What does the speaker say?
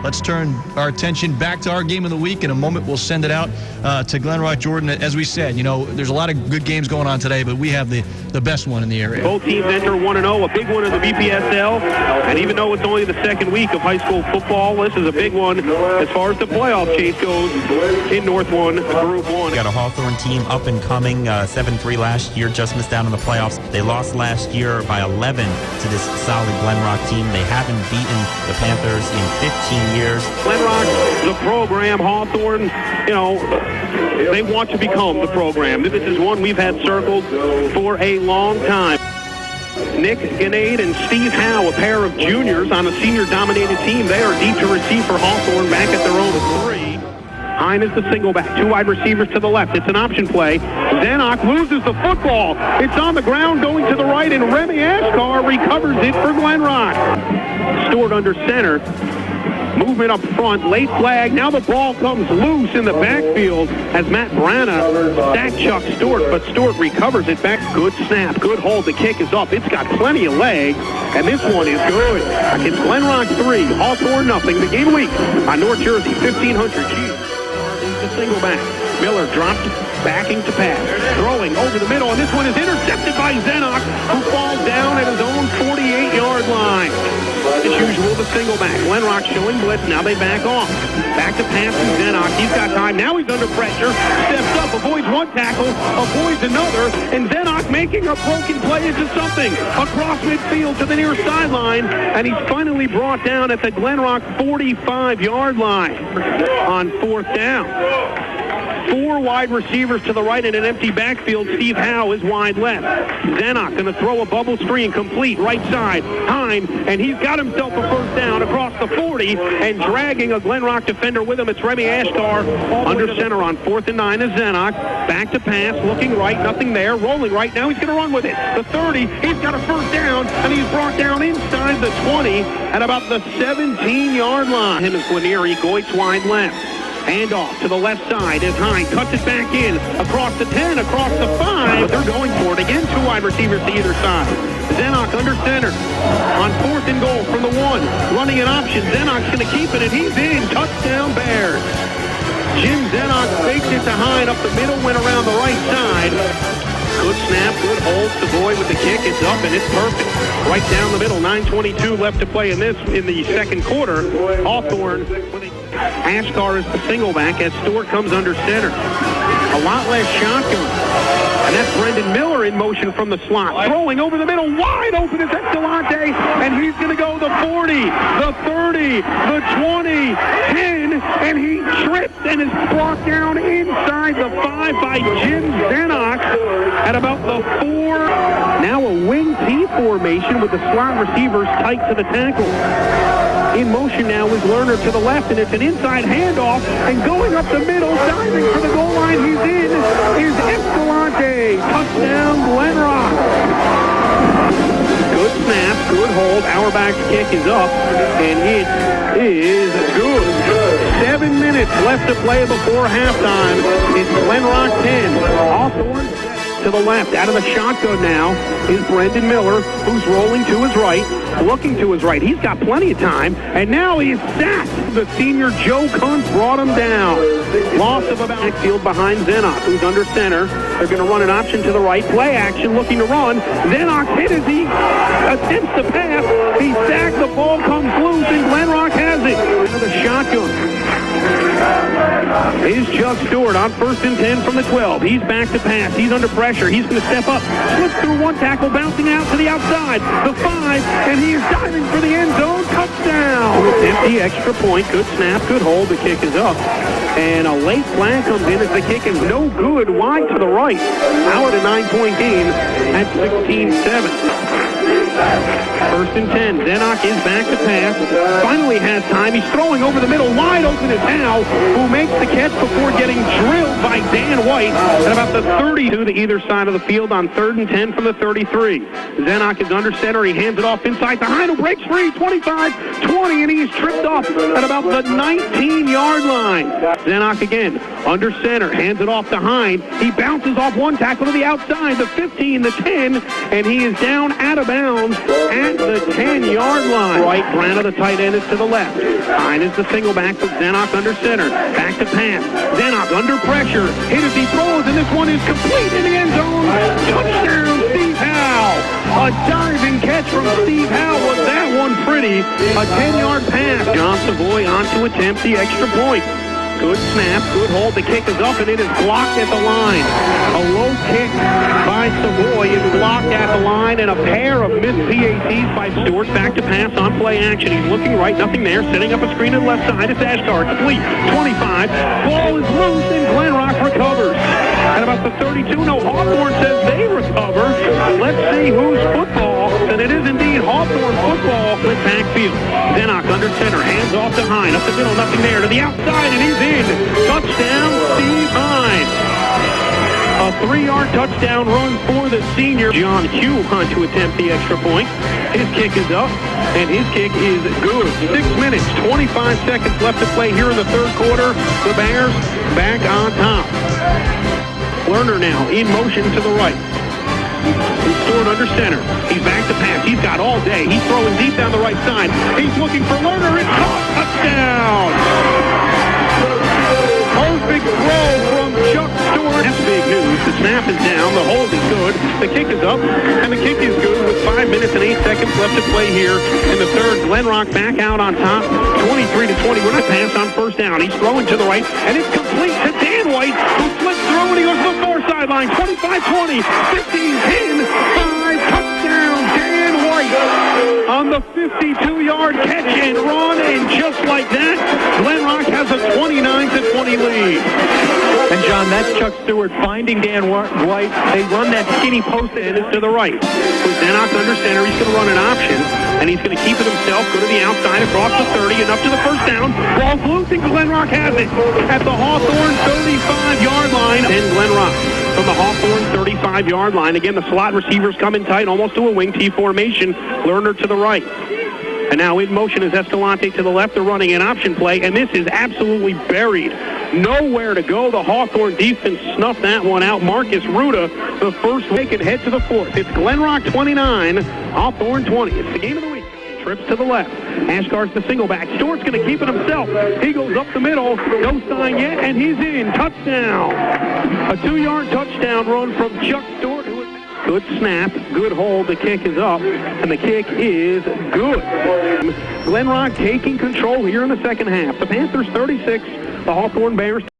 let's turn our attention back to our game of the week. In a moment, we'll send it out to Glen Rock. Jordan, as we said, there's a lot of good games going on today, but we have the best one in the area. Both teams enter 1-0, a big one in the BPSL, and even though it's only the second week of high school football, this is a big one as far as the playoff chase goes in North 1, Group 1. Got a Hawthorne team up and coming, 7-3 last year, just missed out in the playoffs. They lost last year by 11 to this solid Glen Rock team. They haven't beaten the Panthers in 15 years. Glen Rock, the program, Hawthorne, they want to become the program. This is one we've had circled for a long time. Nick Ganade and Steve Howe, a pair of juniors on a senior-dominated team. They are deep to receive for Hawthorne, back at their own 3. Hine is the single back. 2 wide receivers to the left. It's an option play. Zenock loses the football. It's on the ground going to the right, and Remy Ashkar recovers it for Glen Rock. Stored under center. Movement up front, late flag. Now the ball comes loose in the backfield as Matt Brana sack Chuck Stewart, but Stewart recovers it back. Good snap, good hold. The kick is up. It's got plenty of leg, and this one is good. Against Glen Rock 3, Hawthorne nothing. The game week on North Jersey, 1500 G. The single back. Miller dropped, backing to pass. Throwing over the middle, and this one is intercepted by Zenock, who falls down at his own 48-yard line. As usual, the single back. Glen Rock showing blitz. Now they back off. Back to pass to Zenock. He's got time. Now he's under pressure. Steps up, avoids one tackle, avoids another, and Zenock making a broken play into something. Across midfield to the near sideline, and he's finally brought down at the Glen Rock 45-yard line on 4th down. 4 wide receivers to the right in an empty backfield. Steve Howe is wide left. Zenock going to throw a bubble screen complete right side. Hine, and he's got himself a first down across the 40 and dragging a Glen Rock defender with him. It's Remy Ashkar under center on 4th and 9 is Zenock. Back to pass, looking right, nothing there. Rolling right now, he's going to run with it. The 30, he's got a first down, and he's brought down inside the 20 at about the 17-yard line. Him is Guarnieri, Goitz wide left. Hand off to the left side as Hine cuts it back in. Across the 10, across the 5. They're going for it again. 2 wide receivers to either side. Zenock under center on 4th and goal from the 1. Running an option. Zenock's going to keep it, and he's in. Touchdown Bears. Jim Zenock faked it to Hine up the middle, went around the right side. Good snap, good hold. Savoy with the kick. It's up, and it's perfect. Right down the middle. 9:22 left to play in the second quarter. Hawthorne with a Ashkar is the single back as Stewart comes under center. A lot less shotgun. And that's Brendan Miller in motion from the slot. Throwing over the middle, wide open is Escalante, and he's going to go the 40, the 30, the 20, 10, and he trips and is brought down inside the 5 by Jim Zenock at about the 4. Now a wing T formation with the slot receivers tight to the tackle. In motion now is Lerner to the left, and it's an inside handoff, and going up the middle, diving for the goal line, he's in, is Escalante. Touchdown, Glen Rock. Good snap, good hold. Auerbach's kick is up, and it is good. 7 minutes left to play before halftime. It's Glen Rock 10. Hawthorne to the left. Out of the shotgun now is Brendan Miller, who's rolling to his right, looking to his right. He's got plenty of time, and now he's sacked. The senior Joe Kuntz brought him down. Loss of a backfield behind Zenock, who's under center. They're going to run an option to the right. Play action, looking to run. Zenock hit as he attempts to pass. He sacked. The ball comes loose, and Glen Rock has it. The shotgun is Chuck Stewart on 1st and 10 from the 12. He's back to pass. He's under pressure. He's going to step up. Slips through one tackle, bouncing out to the outside. The 5, and he is diving for the end zone. Touchdown. Empty extra point. Good snap, good hold. The kick is up. And a late flag comes in as the kick is no good. Wide to the right. Now at a 9-point game at 16-7. 1st and 10. Zenock is back to pass. Finally has time. He's throwing over the middle. Wide open is Howe, who makes the catch before getting drilled by Dan White at about the 32 to either side of the field on 3rd and 10 from the 33. Zenock is under center. He hands it off inside to Hine, who breaks free. 25, 20, and he's tripped up at about the 19-yard line. Zenock again under center. Hands it off to Hine. He bounces off one tackle to the outside. The 15, the 10, and he is down out of bounds touchdowns at the 10-yard line. Right, Grana, the tight end, is to the left. Hine is the single back, but Zenock under center. Back to pass. Zenock under pressure. Hit as he throws, and this one is complete in the end zone. Touchdown, Steve Howe. A diving catch from Steve Howe. Was that one pretty? A 10-yard pass. John Savoy on to attempt the extra point. Good snap, good hold. The kick is up, and it is blocked at the line. A low kick by Savoy is blocked at the line, and a pair of missed PATs by Stewart. Back to pass on play action. He's looking right, nothing there. Setting up a screen to the left side. It's Ashkar. Complete. 25. Ball is loose, and Glenrock recovers. At about the 32, no, Hawthorne says they recover. Let's see whose football, and it is indeed Hawthorne football with backfield. Zenock under center, hands off to Hine, up the middle, nothing there, to the outside, and he's in. Touchdown, Steve Hine. A 3-yard touchdown run for the senior. John Hugh on to attempt the extra point. His kick is up, and his kick is good. 6 minutes, 25 seconds left to play here in the third quarter. The Bears back on top. Lerner now in motion to the right. He's stored under center. He's back to pass. He's got all day. He's throwing deep down the right side. He's looking for Lerner. It's caught. Touchdown! Perfect throw from Chuck Stewart. That's big news. The snap is down. The hold is good. The kick is up, and the kick is good with 5 minutes and 8 seconds left to play here in the third. Glenrock back out on top, 23-20. We're not pass on first down. He's throwing to the right, and it's complete to Dan White, who slips through, and he goes to the far sideline. 25-20, 15-10, 5, touchdown, Dan White on the 52-yard catch and run, and just like that, Glenrock has a 29-20 lead. And John, that's Chuck Stewart finding Dan White. They run that skinny post and it's to the right. With Zenock under center, he's going to run an option, and he's going to keep it himself, go to the outside, across the 30, and up to the first down. Ball's loose, and Glenrock has it at the Hawthorne 35-yard line. And Glenrock from the Hawthorne 35-yard line. Again, the slot receivers come in tight, almost to a wing T formation. Lerner to the right. And now in motion is Escalante to the left. They're running an option play, and this is absolutely buried. Nowhere to go. The Hawthorne defense snuffed that one out. Marcus Ruda, the first take, and head to the fourth. It's Glenrock 29, Hawthorne 20. It's the game of the week. Trips to the left. Ashkar's the single back. Stewart's going to keep it himself. He goes up the middle. No sign yet, and he's in. Touchdown. A 2-yard touchdown run from Chuck Stewart. Good snap, good hold. The kick is up, and the kick is good. Glenrock taking control here in the second half. The Panthers 36, the Hawthorne Bears